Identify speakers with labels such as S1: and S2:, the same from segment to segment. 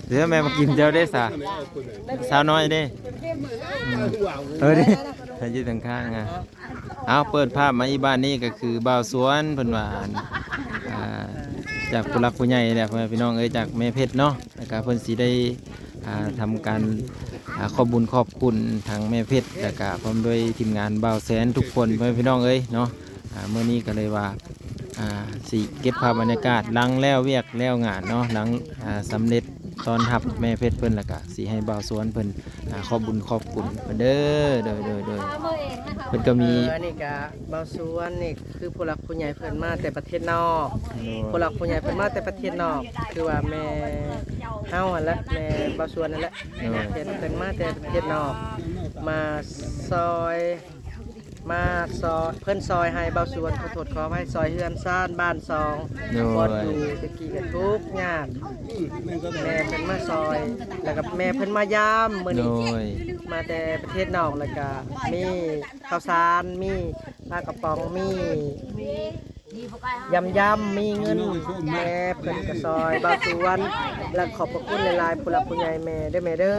S1: เดี๋ยวแม่มากินเจ้าได้สาสาวน้อยเด้ดิยืดทางข้างอ่ะเอาเปิดภาพมาอีบ้านนี้ก็คือบ่าวสวนเพิ่นว่าจากผู้หลักผู้ใหญ่แหละพี่น้องจากแม่เพชรเนาะแล้วก็เพิ่นสิได้ทำการขอบบุญขอบคุณทางแม่เพชรแล้วก็พร้อมด้วยทีมงานบ่าวแสนทุกคนพี่น้องเนาะเมื่อนี้ก็เลยว่าสิเก็บภาพบรรยากาศหลังแล้วเวียกแล้วงานเนาะหลังสำเร็จตอนทับแม่เพชรเพิ่นแล้วก็สิให้บ่าวสวนเพิ่นขอบบุญขอบคุณเพิ่นเด้อโดยเพิ่นก็มี
S2: นี่ก็บ่าวสวนนี่คือผู้หลักผู้ใหญ่เพิ่นมาแต่ประเทศนอกผู้หลักผู้ใหญ่เพิ่นมาแต่ประเทศนอกคือว่าแม่เฮาหั่นแหละแม่บ่าวสวนนั่นแหละเพิ่นมาแต่ประเทศนอกมาซอยเพิ่นซอยให้บ่าวสวนขอโทษขออภัยซอยเฮือนซ่านบ้านซองบ่อยู่ตะกี้ก็ทุกข์ยากแม่เพิ่นมาซอยแล้วก็แม่เพิ่นมายามมื้อนี้มาแต่ประเทศนอกแล้วก็มีข้าวสารมีปลากระป๋องมียำมีเงินแม่เพิ่นก็ซอยบ่าวสวนและขอบพระคุณหลายๆผู้หลักผู้ใหญ่แม่เด้อแม่เด้อ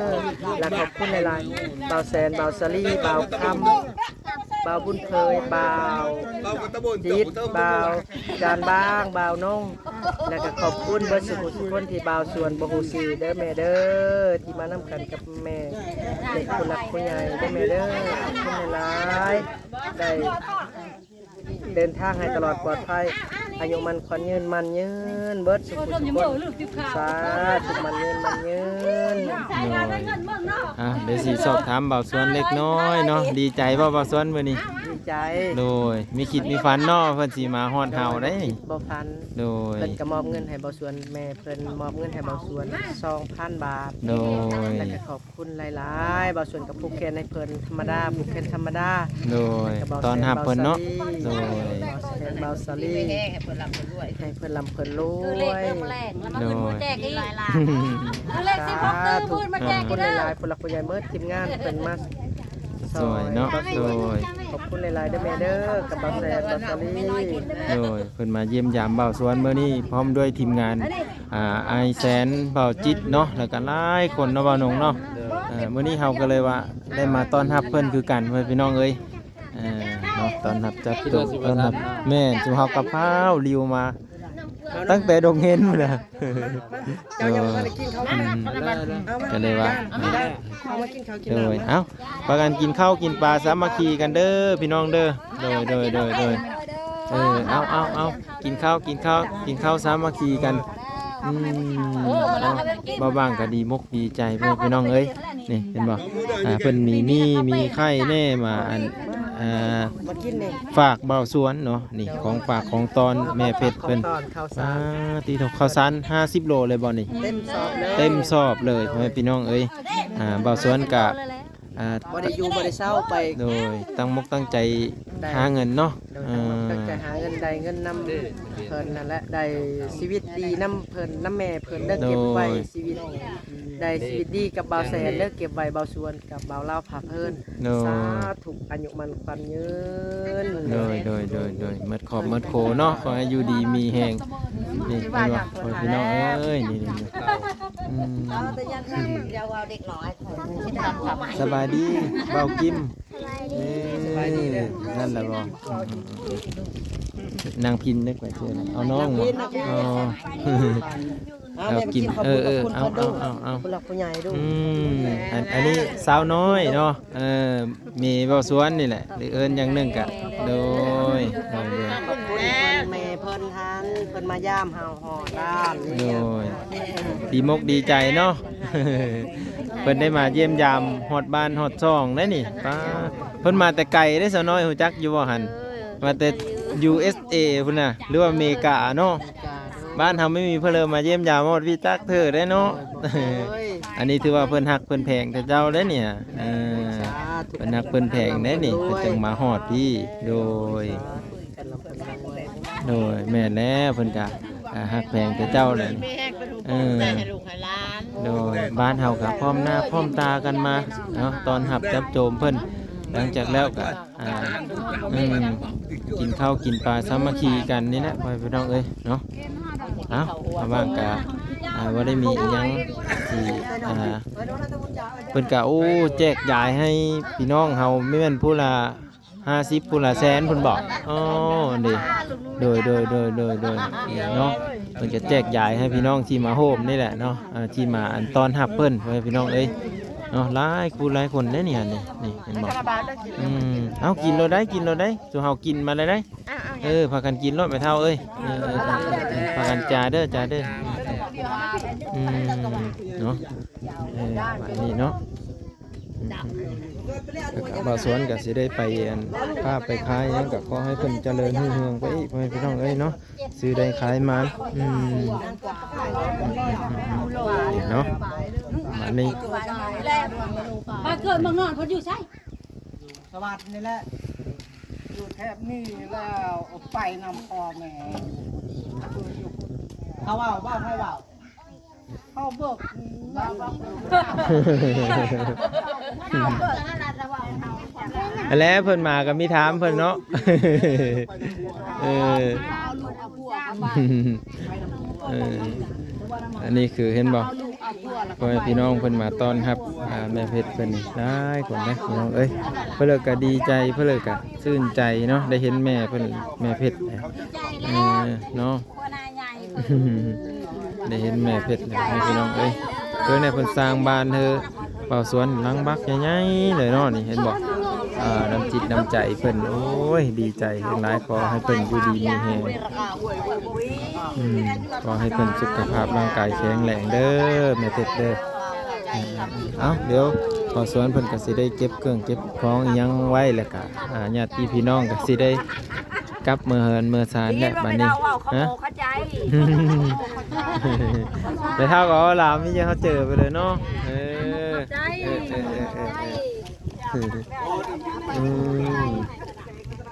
S2: และขอบคุณหลายๆบ่าวแสนบ่าวสลีบ่าวคำบ่าวบุญเคยบ่าวจิตบ่าวจานบ้างบ่าวนงแล้วก็ขอบคุณเบิดสุขทุกคนที่บ่าวสวนบ่ฮู้ชื่อเด้อแม่เด้อที่มานำกันกับแม่เด็กผู้หลักผู้ใหญ่เด้อแม่เด้อขอบคุณหลายๆได้เดินทางให้ตลอดปลอดภัยอายุมันขวัญยืนมันยืนเบิดสุขทุกคนสาธุมันยืน
S1: เดี๋ยวสิสอบถามบ่าวสวนเล็กน้อยเนาะดีใจบ่บ่าวสวนมื้อนี้
S2: ดีใจ
S1: โดยมีคิดมีฝันเนาะเพิ่นสิมาฮอดเฮาได้
S2: บ่ฝัน
S1: โดย
S2: เพิ่นก็มอบเงินให้บ่าวสวนแม่เพิ่นมอบเงินให้บ่าวสวน 2,000 บาท
S1: โดย
S2: แล้วก็ขอบคุณหลายๆบ่าวสวนกับผู้แคนให้เพิ่นธรรมดาผู้แคนธรรมดา
S1: โดยตอนรับเพิ่นเนาะโดย
S2: บ่าวสลีให้เพิ่นร่ำเพิ่นรวยให้เพิ่นร่ำเพิ่นรวย
S3: โดยแจกอีกหลายๆเลขสิพกตื้อพูดมาแจกอีกเด้อ
S2: หลายๆผู้หลักผู้ใหญ่เมื่อทีมงานเพิ่นมา
S1: สวยเนาะโดย
S2: ขอบคุณหลายๆเด้อแม่เด้อกับบ่าวแสนบ่าวสลี
S1: โดยเพิ่นมาเยี่ยมยามบ่าวสวนมื้อนี้พร้อมด้วยทีมงานไอแสนบ่าวจิตเนาะแล้วก็หลายคนเนาะบ่าวนงเนาะมื้อนี้เฮาก็เลยว่าได้มาต้อนรับเพิ่นคือกันพี่น้องเอ้ยเนาะต้อนรับจัดโต๊ะต้อนรับแม่จุเฮากับข้าวริวมาตั้งแต่ดงเห็นพุ่นน่ะ
S2: เจ้ายังบ่ได้กินข้าว
S1: ก็เลยว่า
S2: เอามากินข้าวกิน
S1: น้ำเอ้าพากันกินข้าวกินปลาสามัคคีกันเด้อพี่น้องเด้อโดยเอากินข้าวสามัคคีกันบ่บ้างก็ดีมกดีใจเพื่อนพี่น้องเอ้ยนี่เห็นบ่เพิ่นมีไข่แน่มาฝากบ่าวสวนเนาะนี่ของฝากของตอนแม่เพชรเพิ่นตีถกข้าวสาร50 โลเลยบ่นี่เต็มสอบเลยพ่อแม่พี่น้องเอ้ยบ่าวสวนกะ
S2: บ่ได้อยู่บ่ได้เศร้าไป
S1: โดยตั้งมกตั้งใจหาเงินเนาะ
S2: ตั้งใจหาเงินได้เงินนำเพิ่นนั่นแหละได้ชีวิตดีนำเพิ่นนำแม่เพิ่นได้เก็บไว้ชีวิตได้ชีวิตดีกับบ่าวแสนเด้อเก็บไว้บ่าวสวนกับบ่าวลาวพาเพิ่นสาธุอายุมันขวัญยืน
S1: โดยหมดขอบหมดโคเนาะขอให้อยู่ดีมีแฮงนี่เป็นว่าพี่น้องเอ้ยนี่สบายดีเบากิมนั่นแหละบ่นางพินได้กว่าเชื่อเอาน้องเอากินเอา
S2: ผู้หลักผู้ใหญ่ดู
S1: อันนี้สาวน้อยเนาะมีเบาสวนนี่แหละหรือเอิญอย่างหนึ่งกะโดย
S2: ขอบคุณแม่เพิ่นทันเพิ่นมาย่ามเฮาหอด้าน
S1: โดยดีมกดีใจเนาะเพิ่นได้มาเยี่ยมยามฮอดบ้านฮอดช่องได้นี่ป้าเพิ่นมาแต่ไกลได้สาวน้อยฮู้จักอยู่บ่หั่นมาแต่ USA พุ่นน่ะหรือว่าอเมริกาเนาะบ้านเฮาไม่มีเพิ่นเลยมาเยี่ยมยามฮอดพี่จักเธอได้เนาะอันนี้ถือว่าเพิ่นฮักเพิ่นแพงแต่เจ้าได้เนี่ยเพิ่นฮักเพิ่นแพงได้นี่เพิ่นจึงมาฮอดพี่โดยแม่แล้วเพิ่นก็ฮักแพงแต่เจ้าเลยโดยบ้านเฮาก็พร้อมหน้าพร้อมตากันมาเนาะตอนหับจับโจมเพิ่นหลังจากแล้วก็กินข้าวกินปลาสามัคคีกันนี่นะพ่อพี่น้องเอ้ยเนาะเอามาบ้างกะ บ่ได้มีอิหยังที่เพิ่นก็โอ้แจกจ่ายให้พี่น้องเฮาไม่แม่นผู้ละ50ผู้ละแสนเพิ่นบอกอ๋อนี่โดยเนาะเพิ่นก็แจกจ่ายให้พี่น้องที่มาโฮมนี่แหละเนาะที่มาอันต้อนรับเพิ่นให้พี่น้องเอ้ยเนาะหลายคู่หลายคนเด้เนี่ยนี่เห็นบ่เอากินเราได้สู่เฮากินมาเลยได้พากันกินรถไปเท่าเอ้ยพากันจ่าเด้อเนาะแบบนี้เนาะบ่าวสวนก็สิได้ไปพาไปขายหยังก็ขอให้เพิ่นเจริญรุ่งเรืองไปอีกพี่น้องเอ้ยเนาะซื้อได้ขายมันเนาะอันนี้
S3: มาเกิดเมืองนอนเพิ่นอยู่ไส
S2: สวัสดีนี่แหละอยู่แถบนี้แล้วไปนำพ่อแม่เขาว่าให้ว่าเขาเบิก
S1: แล้วเพิ่นมาก็มีถามเพิ่นเนาะอันนี้คือเห็นบ่พ่อแม่พี่น้องเพิ่นมาต้อนรับแม่เพชรเพิ่นนี่ได้คนนะพี่น้องเอ้ยเพิ่นก็ดีใจเพิ่นก็ชื่นใจเนาะได้เห็นแม่เพิ่นแม่เพชรเนาะได้เห็นแม่เพชรแล้วพี่น้องเอ้ยเพิ่นได้เพิ่นสร้างบ้านเธอเป่าสวนหลังบักใหญ่ๆเลยเนาะนี่เห็นบ่น้ำจิตน้ำใจเพิ่นโอ้ยดีใจเห็นหลายขอให้เพิ่นอยู่ดีมีแรงขอให้เพิ่นสุขภาพร่างกายแข็งแรงเด้อแม่เพชรเด้อเดี๋ยวเป่าสวนเพิ่นก็สิได้เก็บเครื่องเก็บของอิหยังไว้แล้วก็ญาติพี่น้องก็สิได้กลับเมื่อเฮินเมื่อซานแหละบัดนี้ฮะไปเท่ากับว่าลาวมีเยอะเขาเจอไปเลยเนาะ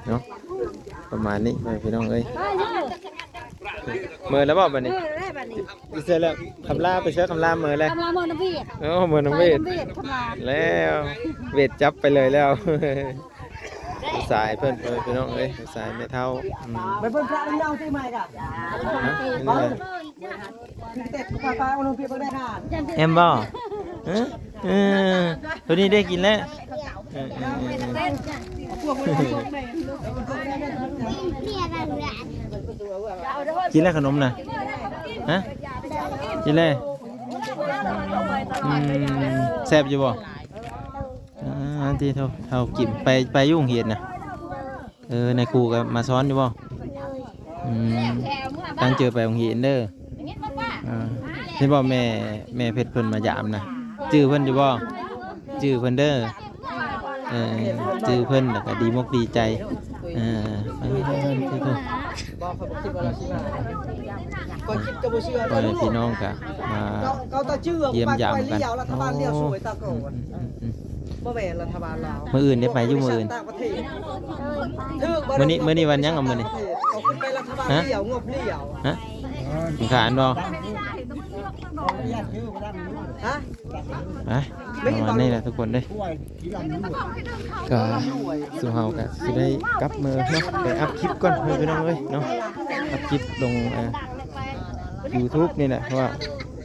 S1: เนาะประมาณนี้พี่น้องเอ้ยเมื่อแล้วบอกบัดนี้เสร็จแล้วคำลาไปเชื่อคำลาเมื่อแล้วคำลาเมื่อน้ำเวทเมื่อน้ำเวทแล้วเวทจับไปเลยแล้วสายเพื่อนพี่น้องเอ้ยสายไม่เท่า
S2: ไปเพิ่นพระนี่เอาที่ใหม่กะเต็ดปลาเอาลงเพียบได้ค่ะ
S1: เอ็มบ่ตัวนี้ได้กินแล้วกินแล้วขนมน่ะฮะกินแล้วแซ่บอยู่บ่ที่เท่ากินไปยุ่งเหียนนะในครูก็มาซ้อนอยู่บ่ตั้งเจอไปโรงเรียนเด้อนี่บ่แม่เพชรเพิ่นมายามนะชื่อเพิ่นอยู่บ่ชื่อเพิ่นเด้อชื่อเพิ่นแล้วก็ดีมกดีใจพี่น้องก็มาเยี่ยมยามกันมื้ออื่นได้ไปอยู่มื้ออื่นมื้อนี้วันยังเอามื้อนี้ฮะขานบ่วันนี้แหละทุกคนเด้ก็สู่เฮาก็สิได้กลับมือเนาะไปอัพคลิปก่อนพี่น้องเอ้ยเนาะอัพคลิปลงYouTube นี่แหละเพราะว่า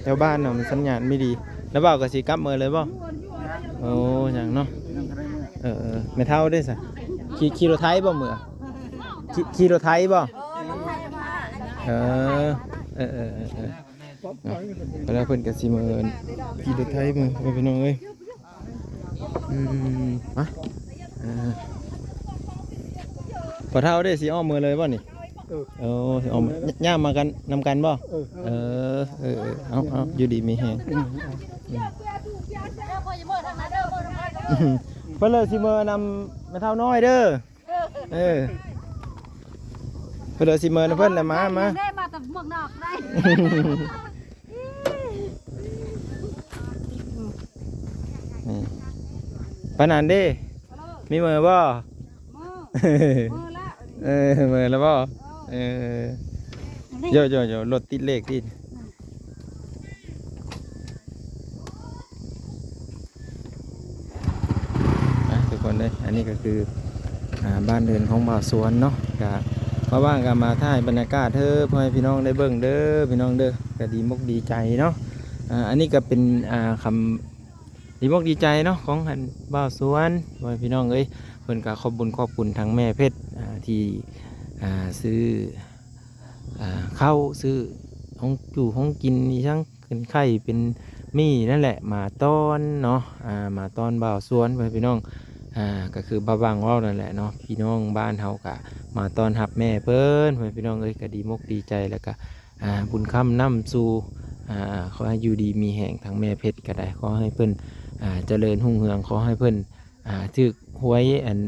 S1: แถวบ้านเนาะมันสัญญาณไม่ดีแล้วบ่าวก็สิกลับมือเลยบ่โอ้อย่างเนาะไม่เท่าได้สิขี่รถไถบ่เมื่อขี่รถไถบ่แล้วเพิ่นก็สิมาขี่รถไถมือพี่น้องเอ้ยมาพอเท่าได้สิอ้อมมือเลยบ่นี่สิอ้อมย่ามมากันนำกันบ่เอาอยู่ดีมีแฮงเพิ่นเลยสิมานำแม่เท่าน้อยเด้อเพิ่นเลยสิมานำเพิ่นน่ะมา
S3: ได้มาแต่เมืองนอกได้
S1: ปานนั้นเด้มีมือบ่มือแล้วบ่โยรถติดเลขติดทุกคนเลยอันนี้ก็คือบ้านเรือนของบ่าวสวนเนาะกับ มาว่างกันมาถ่ายบรรยากาศเด้อพ่อให้พี่น้องได้เบิ่งเด้อพี่น้องเด้อก็ดีมกดีใจเนาะอันนี้ก็เป็นคำดีมกดีใจเนาะของหันบ่าวสวนพ่อให้พี่น้องเอ้ยเพิ่นก็ขอบคุณทั้งแม่เพชรที่ซื้อข้าวซื้อของอยู่ของกินนี่ทั้งเป็นไข่เป็นมี่นั่นแหละมาต้อนเนาะมาต้อนบ่าวสวนพ่อให้พี่น้องก็คือบ่าวบางเรานั่นแหละเนาะพี่น้องบ้านเฮาก็มาต้อนรับแม่เพิ่นพ่อให้พี่น้องเอ้ยก็ดีมกดีใจแล้วก็บุญค้ำนำสู่ขอให้อยู่ดีมีแห่งทั้งแม่เพชรก็ได้ขอให้เพิ่นเจริญรุ่งเรืองขอให้เพิ่นถึกหวยอัน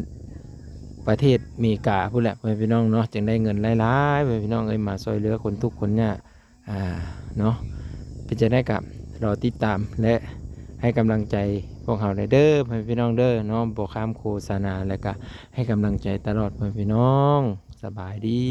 S1: ประเทศอเมริกาพูดแหละพ่อพี่น้องเนาะจึงได้เงินหลายๆพ่อพี่น้องเอ้ยมาซอยเหลือคนทุกคนเนี่ยเนาะเป็นจะได้กับรอติดตามและให้กำลังใจพวกเราได้เด้อพ่อพี่น้องเด้อเนาะบอกข้ามโฆษณาแล้วก็ให้กำลังใจตลอดพ่อพี่น้องสบายดี